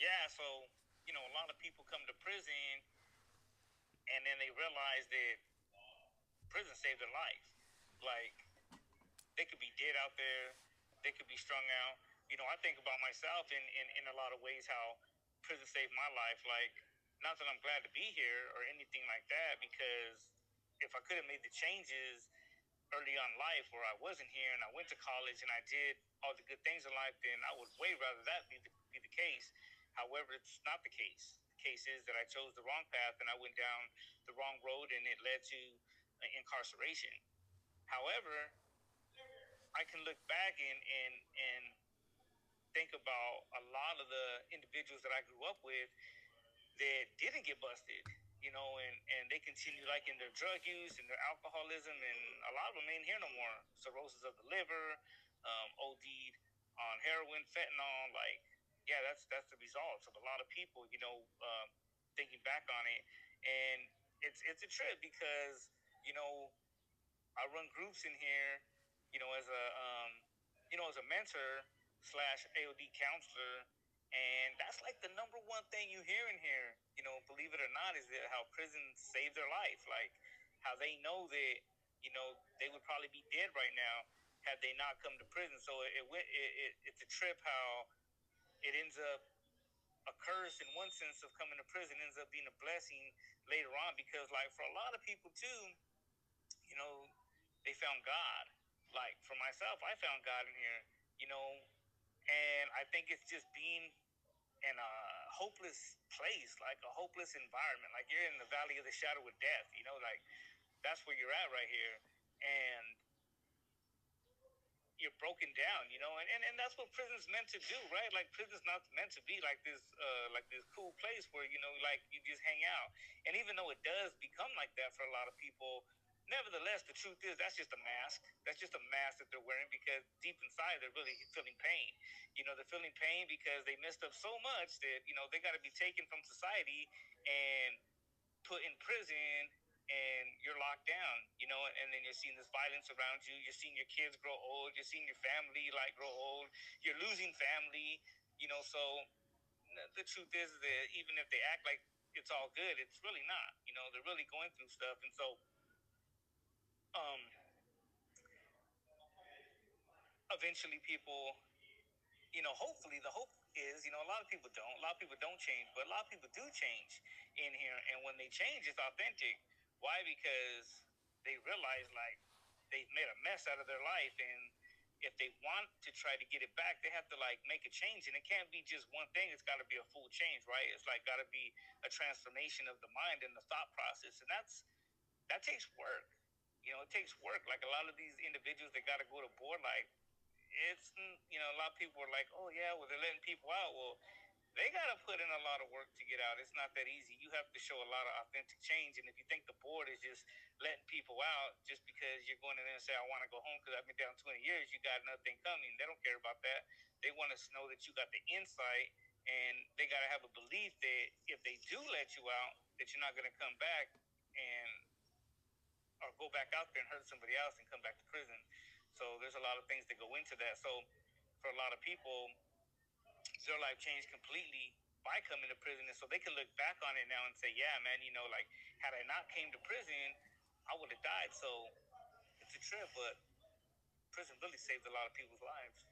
yeah, so a lot of people come to prison and then they realize that prison saved their life. Like they could be dead out there, they could be strung out. I think about myself in a lot of ways how prison saved my life. Like, not that I'm glad to be here or anything like that, because if I could have made the changes early on in life where I wasn't here and I went to college and I did all the good things in life, then I would way rather that be the case. However, it's not the case. The case is that I chose the wrong path and I went down the wrong road and it led to incarceration. However, I can look back and think about a lot of the individuals that I grew up with that didn't get busted, and they continue like in their drug use and their alcoholism, and a lot of them ain't here no more. Cirrhosis of the liver, OD'd on heroin, fentanyl. Like, yeah, that's the results of a lot of people. Thinking back on it, and it's a trip because you know I run groups in here, as a mentor slash AOD counselor, and that's like the number one thing you hear in here. Believe it or not, is that how prisons save their life. Like how they know that they would probably be dead right now had they not come to prison. So it's a trip how it ends up a curse in one sense of coming to prison ends up being a blessing later on, because like for a lot of people too, you know, they found God. Like for myself, I found God in here, and I think it's just being in a hopeless place, like a hopeless environment. Like you're in the valley of the shadow of death, like that's where you're at right here. And you're broken down, and that's what prison's meant to do, right? Like prison's not meant to be like this cool place where, like you just hang out. And even though it does become like that for a lot of people, nevertheless, the truth is that's just a mask. That's just a mask that they're wearing, because deep inside they're really feeling pain. They're feeling pain because they messed up so much that, they got to be taken from society and put in prison, and you're locked down, and then you're seeing this violence around you. You're seeing your kids grow old. You're seeing your family like grow old. You're losing family, so the truth is that even if they act like it's all good, it's really not. They're really going through stuff. And so, um, eventually people, hopefully the hope is, a lot of people don't. A lot of people don't change, but a lot of people do change in here. And when they change, it's authentic. Why? Because they realize like they've made a mess out of their life, and if they want to try to get it back, they have to like make a change, and it can't be just one thing. It's got to be a full change, right? It's like got to be a transformation of the mind and the thought process, and that takes work. It takes work. Like a lot of these individuals that got to go to board, like it's a lot of people are like, oh yeah, well they're letting people out. Well, they got to put in a lot of work to get out. It's not that easy. You have to show a lot of authentic change. And if you think the board is just letting people out just because you're going in there and say, I want to go home because I've been down 20 years, you got nothing coming. They don't care about that. They want to know that you got the insight, and they got to have a belief that if they do let you out, that you're not going to come back and or go back out there and hurt somebody else and come back to prison. So there's a lot of things that go into that. So for a lot of people, their life changed completely by coming to prison, and so they can look back on it now and say, yeah, man, like had I not came to prison, I would have died. So it's a trip, but prison really saved a lot of people's lives.